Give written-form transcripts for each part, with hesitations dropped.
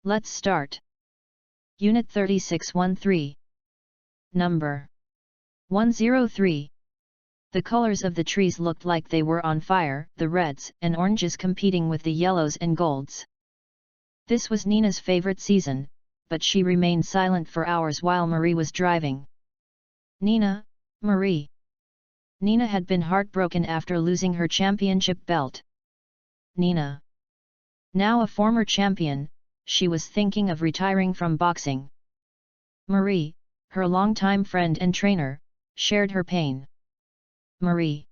Let's start. Unit 3613. Number 103. The colors of the trees looked like they were on fire, the reds and oranges competing with the yellows and golds. This was Nina's favorite season, but she remained silent for hours while Marie was driving. Nina, Marie. Nina had been heartbroken after losing her championship belt. Nina. Now a former champion, she was thinking of retiring from boxing. Marie, her longtime friend and trainer, shared her pain. Marie.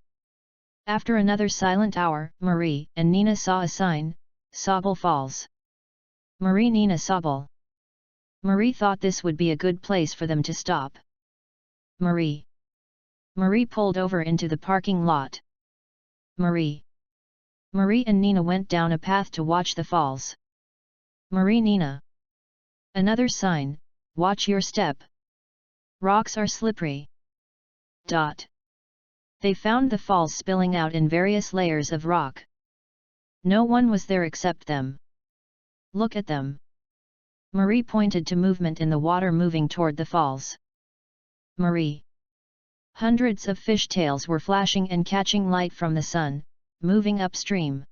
After another silent hour, Marie and Nina saw a sign, Sobel Falls. Marie Nina Sobel. Marie thought this would be a good place for them to stop. Marie. Marie pulled over into the parking lot. Marie. Marie and Nina went down a path to watch the falls. Marie Nina. Another sign, watch your step. Rocks are slippery. They found the falls spilling out in various layers of rock. No one was there except them. Look at them. Marie pointed to movement in the water moving toward the falls. Marie. Hundreds of fish tails were flashing and catching light from the sun, moving upstream.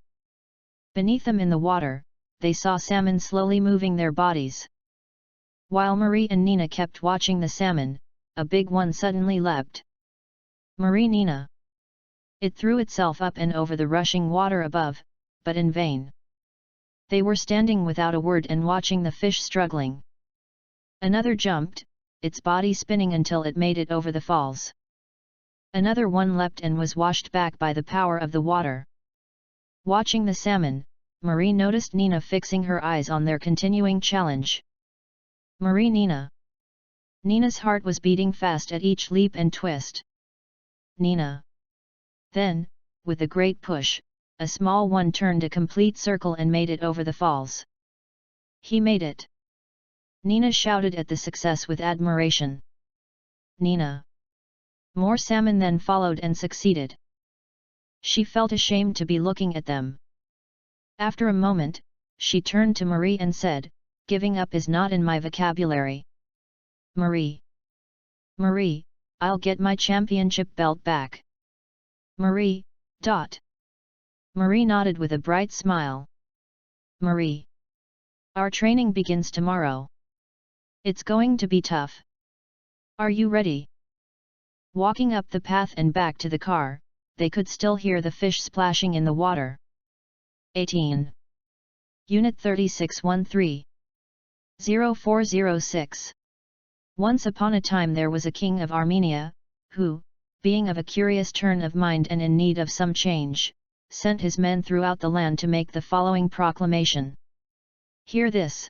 Beneath them in the water, they saw salmon slowly moving their bodies. While Marie and Nina kept watching the salmon, a big one suddenly leapt. Marie Nina. It threw itself up and over the rushing water above, but in vain. They were standing without a word and watching the fish struggling. Another jumped, its body spinning until it made it over the falls. Another one leapt and was washed back by the power of the water. Watching the salmon, Marie noticed Nina fixing her eyes on their continuing challenge. Marie Nina. Nina's heart was beating fast at each leap and twist. Nina. Then, with a great push, a small one turned a complete circle and made it over the falls. He made it. Nina shouted at the success with admiration. Nina. More salmon then followed and succeeded. She felt ashamed to be looking at them. After a moment, she turned to Marie and said, "Giving up is not in my vocabulary." Marie. Marie, I'll get my championship belt back. Marie. Marie nodded with a bright smile. Marie. Our training begins tomorrow. It's going to be tough. Are you ready? Walking up the path and back to the car, they could still hear the fish splashing in the water. 18. Unit 3613. 0406. Once upon a time there was a king of Armenia, who, being of a curious turn of mind and in need of some change, sent his men throughout the land to make the following proclamation. Hear this.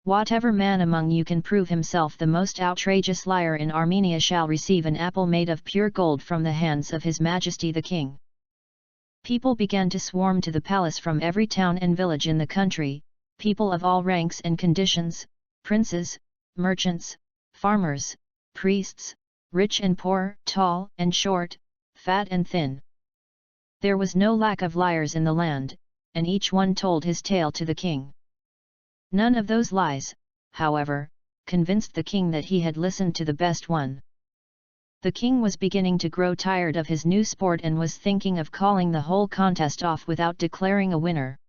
Whatever man among you can prove himself the most outrageous liar in Armenia shall receive an apple made of pure gold from the hands of His Majesty the King. People began to swarm to the palace from every town and village in the country, people of all ranks and conditions, princes, merchants, farmers, priests, rich and poor, tall and short, fat and thin. There was no lack of liars in the land, and each one told his tale to the king. None of those lies, however, convinced the king that he had listened to the best one. The king was beginning to grow tired of his new sport and was thinking of calling the whole contest off without declaring a winner.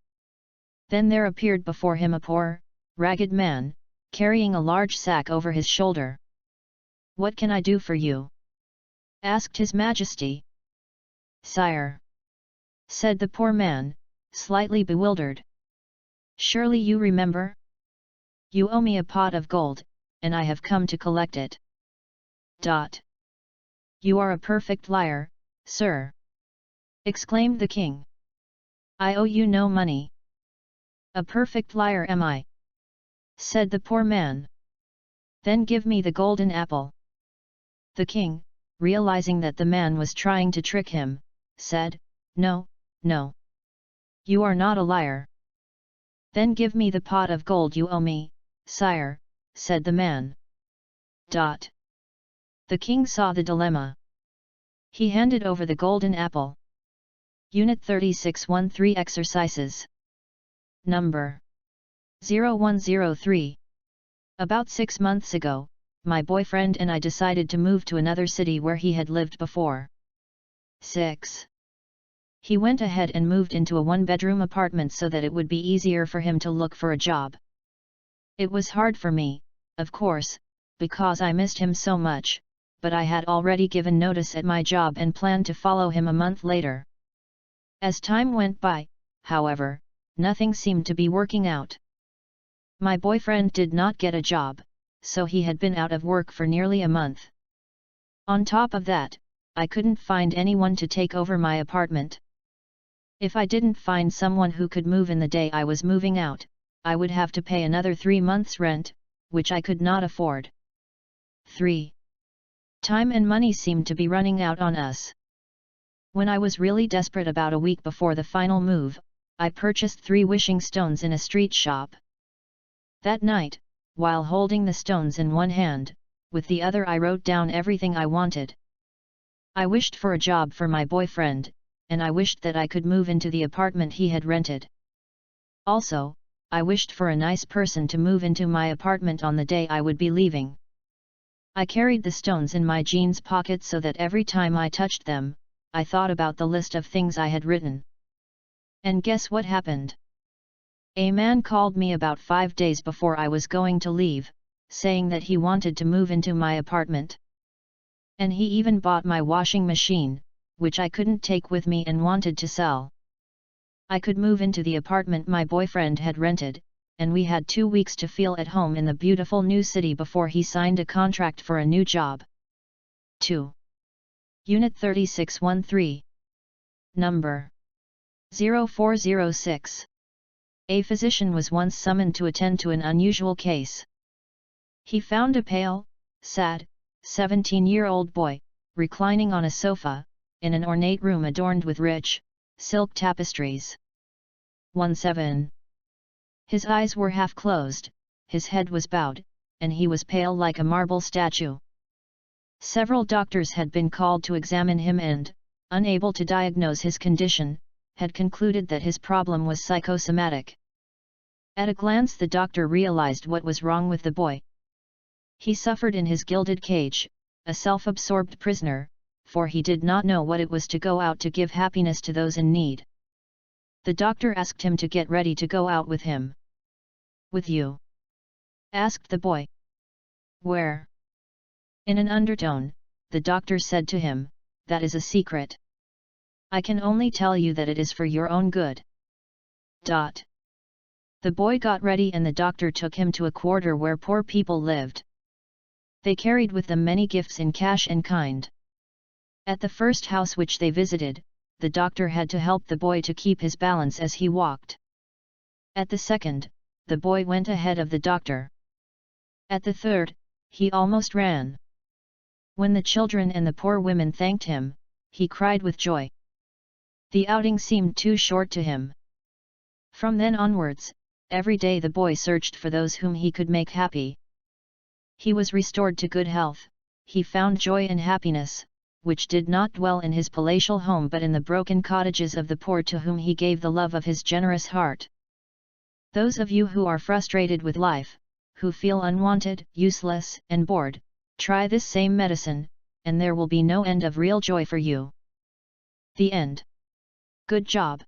Then there appeared before him a poor, ragged man, carrying a large sack over his shoulder. "What can I do for you?" asked His Majesty. "Sire," said the poor man, slightly bewildered. "Surely you remember? You owe me a pot of gold, and I have come to collect it." "You are a perfect liar, sir!" exclaimed the king. "I owe you no money." "A perfect liar am I," said the poor man. "Then give me the golden apple." The king, realizing that the man was trying to trick him, said, "No, no. You are not a liar." "Then give me the pot of gold you owe me, sire," said the man. The king saw the dilemma. He handed over the golden apple. Unit 3613 Exercises. Number 0103. About 6 months ago, my boyfriend and I decided to move to another city where he had lived before. 6. He went ahead and moved into a one-bedroom apartment so that it would be easier for him to look for a job. It was hard for me, of course, because I missed him so much, but I had already given notice at my job and planned to follow him a month later. As time went by, however, nothing seemed to be working out. My boyfriend did not get a job, so he had been out of work for nearly a month. On top of that, I couldn't find anyone to take over my apartment. If I didn't find someone who could move in the day I was moving out, I would have to pay another 3 months' rent, which I could not afford. 3. Time and money seemed to be running out on us. When I was really desperate about a week before the final move, I purchased 3 wishing stones in a street shop. That night, while holding the stones in one hand, with the other I wrote down everything I wanted. I wished for a job for my boyfriend, and I wished that I could move into the apartment he had rented. Also, I wished for a nice person to move into my apartment on the day I would be leaving. I carried the stones in my jeans pocket so that every time I touched them, I thought about the list of things I had written. And guess what happened? A man called me about 5 days before I was going to leave, saying that he wanted to move into my apartment. And he even bought my washing machine, which I couldn't take with me and wanted to sell. I could move into the apartment my boyfriend had rented, and we had 2 weeks to feel at home in the beautiful new city before he signed a contract for a new job. 2. Unit 3613. Number 0406. A physician was once summoned to attend to an unusual case. He found a pale, sad, 17-year-old boy, reclining on a sofa, in an ornate room adorned with rich, silk tapestries. 17. His eyes were half closed, his head was bowed, and he was pale like a marble statue. Several doctors had been called to examine him and, unable to diagnose his condition, had concluded that his problem was psychosomatic. At a glance the doctor realized what was wrong with the boy. He suffered in his gilded cage, a self-absorbed prisoner, for he did not know what it was to go out to give happiness to those in need. The doctor asked him to get ready to go out with him. "With you?" asked the boy. "Where?" In an undertone, the doctor said to him, "That is a secret. I can only tell you that it is for your own good." The boy got ready and the doctor took him to a quarter where poor people lived. They carried with them many gifts in cash and kind. At the first house which they visited, the doctor had to help the boy to keep his balance as he walked. At the second, the boy went ahead of the doctor. At the third, he almost ran. When the children and the poor women thanked him, he cried with joy. The outing seemed too short to him. From then onwards, every day the boy searched for those whom he could make happy. He was restored to good health, he found joy and happiness, which did not dwell in his palatial home but in the broken cottages of the poor to whom he gave the love of his generous heart. Those of you who are frustrated with life, who feel unwanted, useless, and bored, try this same medicine, and there will be no end of real joy for you. The end. Good job.